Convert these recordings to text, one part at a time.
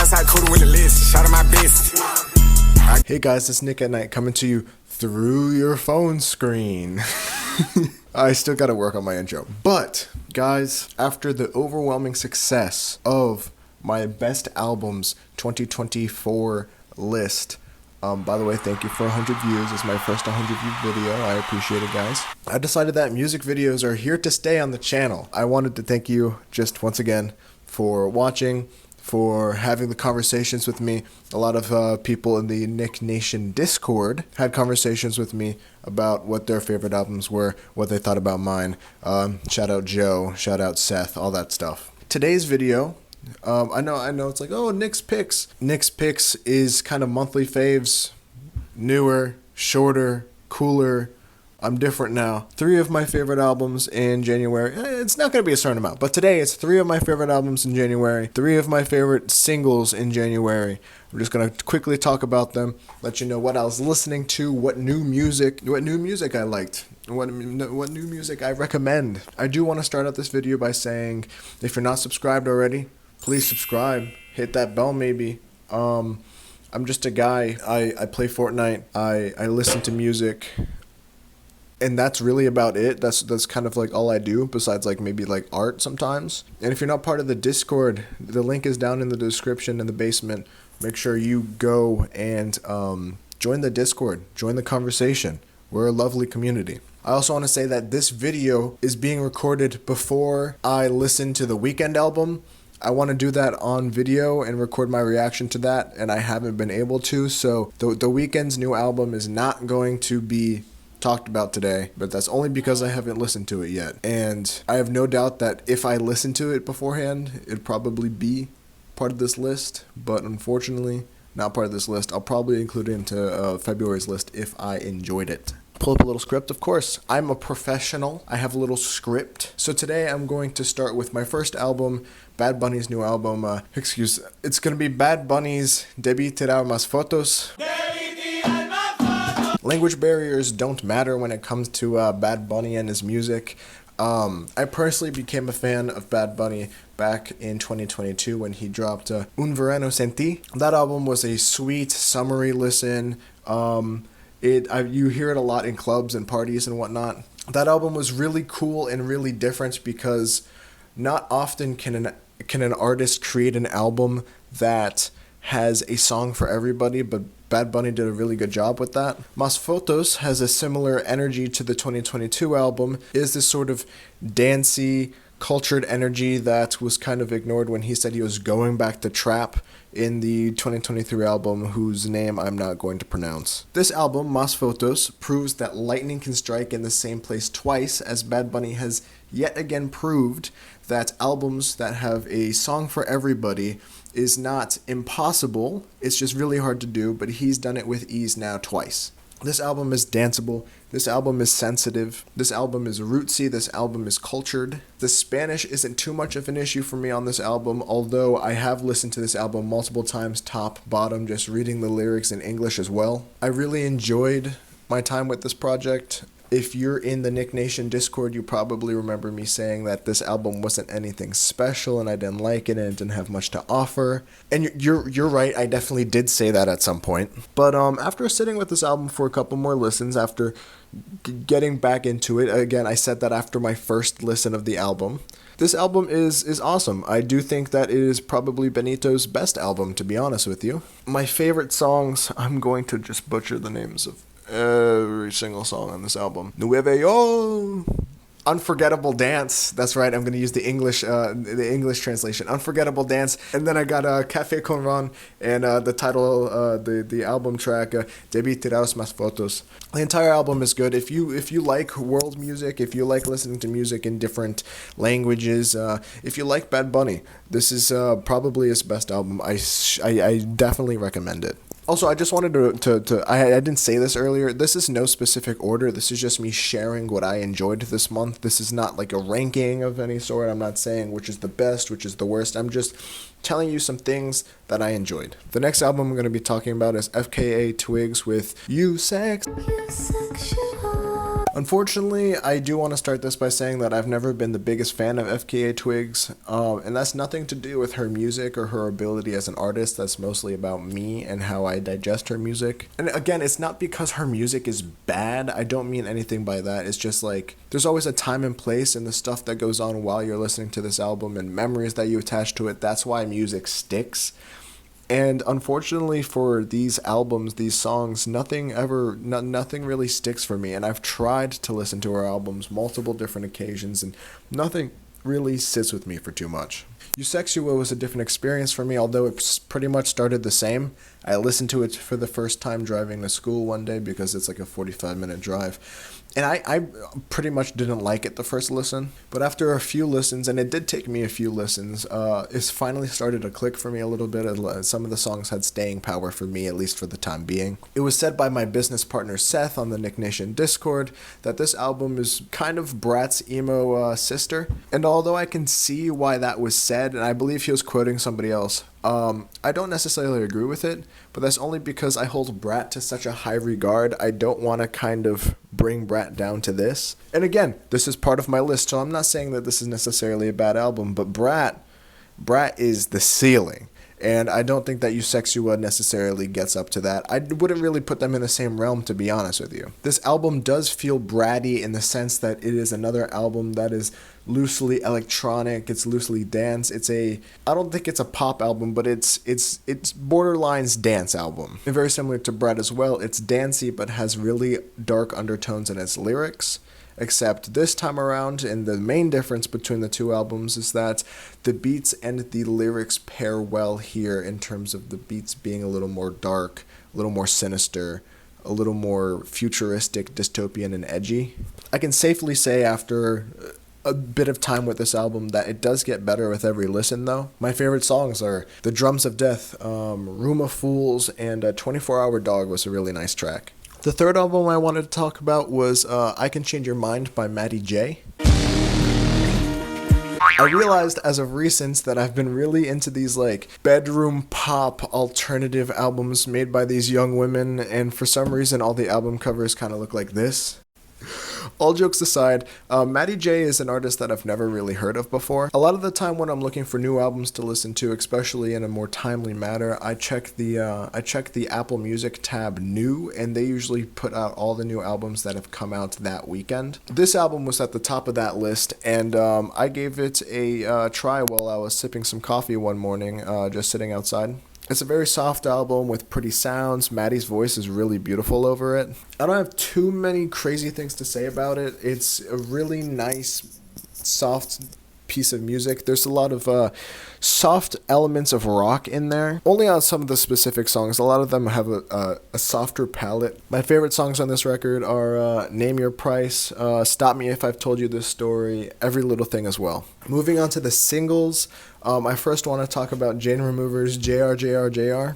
Southside coding with the list. Shout out my best. Hey guys, it's Nick at Night coming to you through your phone screen. I still gotta work on my intro. But, guys, after the overwhelming success of my best albums 2024 list, by the way, thank you for 100 views. It's my first 100 view video. I appreciate it, guys. I decided that music videos are here to stay on the channel. I wanted to thank you just once again for watching, for having the conversations with me. A lot of people in the Nick Nation Discord had conversations with me about what their favorite albums were, what they thought about mine. Shout out Joe, shout out Seth, all that stuff. Today's video, I know it's like, oh, Nick's Picks. Nick's Picks is kind of monthly faves, newer, shorter, cooler. I'm different now. 3 of my favorite albums in January. It's not going to be a certain amount, but today it's 3 of my favorite albums in January, 3 of my favorite singles in January. I'm just going to quickly talk about them, let you know what I was listening to, what new music I liked, what new music I recommend. I do want to start out this video by saying, if you're not subscribed already, please subscribe. Hit that bell maybe. I'm just a guy. I play Fortnite. I listen to music. And that's really about it. That's kind of like all I do, besides like maybe like art sometimes. And if you're not part of the Discord, the link is down in the description in the basement. Make sure you go and join the Discord, join the conversation. We're a lovely community. I also want to say that this video is being recorded before I listen to the Weeknd album. I want to do that on video and record my reaction to that, and I haven't been able to. So the Weeknd's new album is not going to be talked about today, but that's only because I haven't listened to it yet. And I have no doubt that if I listened to it beforehand, it'd probably be part of this list, but unfortunately not part of this list. I'll probably include it into February's list if I enjoyed it. Pull up a little script, of course. I'm a professional. I have a little script. So today I'm going to start with my first album, Bad Bunny's new album. It's going to be Bad Bunny's DeBí TiRAR más FOTos. Language barriers don't matter when it comes to Bad Bunny and his music. I personally became a fan of Bad Bunny back in 2022 when he dropped Un Verano Sentí. That album was a sweet, summery listen. You hear it a lot in clubs and parties and whatnot. That album was really cool and really different because not often can an artist create an album that has a song for everybody, but Bad Bunny did a really good job with that. Más FOTos has a similar energy to the 2022 album. It is this sort of dancey, cultured energy that was kind of ignored when he said he was going back to trap in the 2023 album, whose name I'm not going to pronounce. This album, Más FOTos, proves that lightning can strike in the same place twice, as Bad Bunny has yet again proved that albums that have a song for everybody is not impossible. It's just really hard to do, but he's done it with ease now twice. This album is danceable. This album is sensitive. This album is rootsy. This album is cultured. The Spanish isn't too much of an issue for me on this album, although I have listened to this album multiple times, top, bottom, just reading the lyrics in English as well. I really enjoyed my time with this project. If you're in the Nick Nation Discord, you probably remember me saying that this album wasn't anything special and I didn't like it and it didn't have much to offer. And you're right, I definitely did say that at some point. But after sitting with this album for a couple more listens, after getting back into it, again, I said that after my first listen of the album, this album is awesome. I do think that it is probably Benito's best album, to be honest with you. My favorite songs, I'm going to just butcher the names of every single song on this album. Nueve Yo, Unforgettable Dance. That's right, I'm going to use the English translation. Unforgettable Dance. And then I got Café con Ron and the title, the album track, DeBí TiRAR más FOTos. The entire album is good. If you like world music, if you like listening to music in different languages, if you like Bad Bunny, this is probably his best album. I definitely recommend it. Also, I just wanted I didn't say this earlier. This is no specific order. This is just me sharing what I enjoyed this month. This is not like a ranking of any sort. I'm not saying which is the best, which is the worst. I'm just telling you some things that I enjoyed. The next album I'm going to be talking about is FKA Twigs with EUSEXUA. Unfortunately, I do want to start this by saying that I've never been the biggest fan of FKA Twigs, and that's nothing to do with her music or her ability as an artist. That's mostly about me and how I digest her music. And again, it's not because her music is bad. I don't mean anything by that. It's just like, there's always a time and place in the stuff that goes on while you're listening to this album and memories that you attach to it. That's why music sticks. And unfortunately for these albums, these songs, nothing really sticks for me. And I've tried to listen to her albums multiple different occasions, and nothing really sits with me for too much. EUSEXUA was a different experience for me, although it pretty much started the same. I listened to it for the first time driving to school one day because it's like a 45-minute drive. And I pretty much didn't like it the first listen, but after a few listens, and it did take me a few listens, it's finally started to click for me a little bit. Some of the songs had staying power for me, at least for the time being. It was said by my business partner Seth on the Nick Nation Discord that this album is kind of Brat's emo sister, and although I can see why that was said, and I believe he was quoting somebody else, I don't necessarily agree with it, but that's only because I hold Brat to such a high regard. I don't want to kind of bring Brat down to this. And again, this is part of my list, so I'm not saying that this is necessarily a bad album, but Brat is the ceiling. And I don't think that EUSEXUA necessarily gets up to that. I wouldn't really put them in the same realm, to be honest with you. This album does feel bratty in the sense that it is another album that is loosely electronic, it's loosely dance. I don't think it's a pop album, but it's borderlines dance album. And very similar to Brat as well, it's dancey but has really dark undertones in its lyrics. Except this time around, and the main difference between the two albums is that the beats and the lyrics pair well here in terms of the beats being a little more dark, a little more sinister, a little more futuristic, dystopian, and edgy. I can safely say after a bit of time with this album that it does get better with every listen, though. My favorite songs are The Drums of Death, Room of Fools, and 24-Hour Dog was a really nice track. The third album I wanted to talk about was I Can Change Your Mind by Maddie J. I realized as of recent that I've been really into these like bedroom pop alternative albums made by these young women, and for some reason all the album covers kind of look like this. All jokes aside, Maddie J is an artist that I've never really heard of before. A lot of the time when I'm looking for new albums to listen to, especially in a more timely manner, I check the Apple Music tab New, and they usually put out all the new albums that have come out that weekend. This album was at the top of that list, and I gave it a try while I was sipping some coffee one morning, just sitting outside. It's a very soft album with pretty sounds. Maddie's voice is really beautiful over it. I don't have too many crazy things to say about it. It's a really nice, soft piece of music. There's a lot of soft elements of rock in there. Only on some of the specific songs. A lot of them have a softer palette. My favorite songs on this record are Name Your Price, Stop Me If I've Told You This Story, Every Little Thing as well. Moving on to the singles, I first want to talk about Jane Remover's JRJRJR.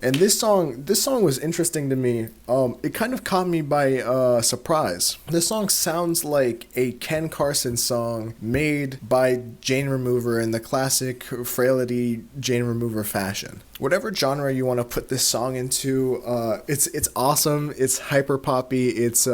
And this song was interesting to me. It kind of caught me by surprise. This song sounds like a Ken Carson song made by Jane Remover in the classic Frailty Jane Remover fashion. Whatever genre you want to put this song into, it's awesome. It's hyper poppy. It's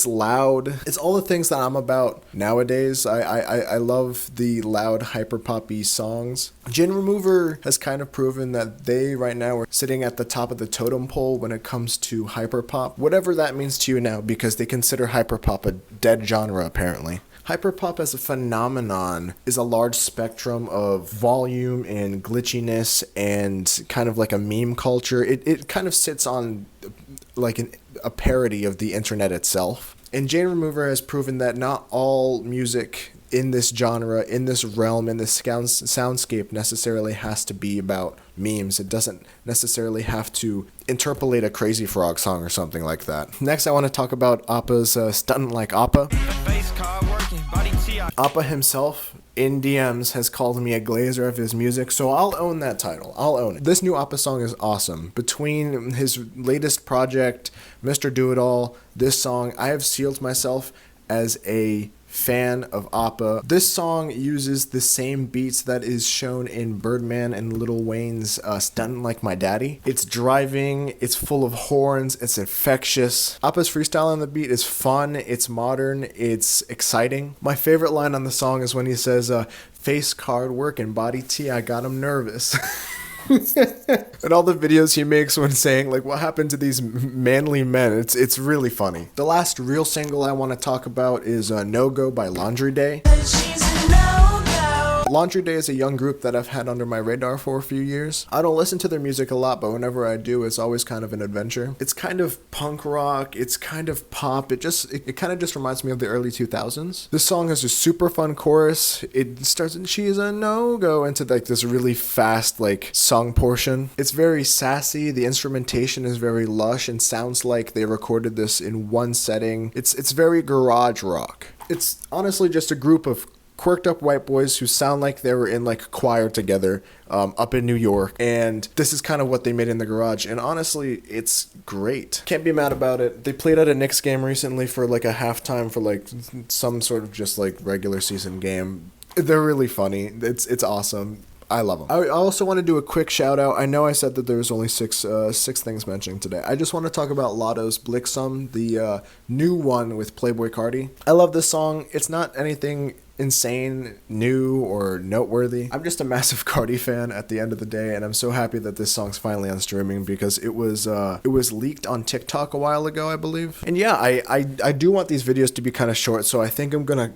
loud. It's all the things that I'm about nowadays. I love the loud hyper poppy songs. Jane Remover has kind of proven that they right now are sitting at the top of the totem pole when it comes to hyperpop, whatever that means to you now, because they consider hyperpop a dead genre apparently. Hyperpop as a phenomenon is a large spectrum of volume and glitchiness and kind of like a meme culture. It kind of sits on like a parody of the internet itself. And Jane Remover has proven that not all music in this genre, in this realm, in this soundscape necessarily has to be about memes. It doesn't necessarily have to interpolate a Crazy Frog song or something like that. Next, I want to talk about Appa's Stuntin' Like Appa. Appa himself in DMs has called me a glazer of his music, so I'll own that title. I'll own it. This new Appa song is awesome. Between his latest project, Mr. Do It All, this song, I have sealed myself as a fan of Appa. This song uses the same beats that is shown in Birdman and Lil Wayne's Stuntin' Like My Daddy. It's driving, it's full of horns, it's infectious. Appa's freestyle on the beat is fun, it's modern, it's exciting. My favorite line on the song is when he says, face card work and body T, I got him nervous. And all the videos he makes when saying like what happened to these manly men, it's really funny. The last real single I want to talk about is No Go by Laundry Day. Laundry Day is a young group that I've had under my radar for a few years. I don't listen to their music a lot, but whenever I do, it's always kind of an adventure. It's kind of punk rock, it's kind of pop, it kind of just reminds me of the early 2000s. This song has a super fun chorus. It starts and she's a no-go into like this really fast like song portion. It's very sassy, the instrumentation is very lush and sounds like they recorded this in one setting. It's very garage rock. It's honestly just a group of quirked up white boys who sound like they were in like a choir together up in New York, and this is kind of what they made in the garage, and honestly it's great. Can't be mad about it. They played at a Knicks game recently for like a halftime for like some sort of just like regular season game. They're really funny. It's awesome. I love them. I also want to do a quick shout out. I know I said that there was only six things mentioned today. I just want to talk about Lotto's Blixum, the new one with Playboi Carti. I love this song. It's not anything insane, new, or noteworthy. I'm just a massive Carti fan at the end of the day, and I'm so happy that this song's finally on streaming because it was leaked on TikTok a while ago, I believe. And yeah, I do want these videos to be kind of short, so I think I'm gonna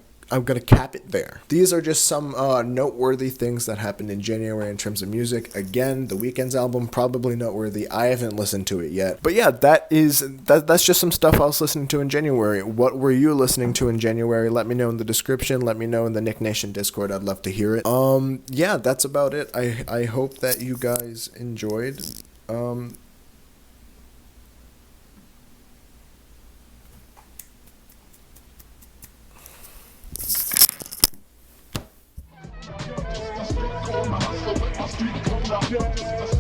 cap it there. These are just some noteworthy things that happened in January in terms of music. Again, The Weeknd's album, probably noteworthy. I haven't listened to it yet. But yeah, that's just some stuff I was listening to in January. What were you listening to in January? Let me know in the description. Let me know in the Nick Nation Discord. I'd love to hear it. Yeah, that's about it. I hope that you guys enjoyed. My hustle with my street code,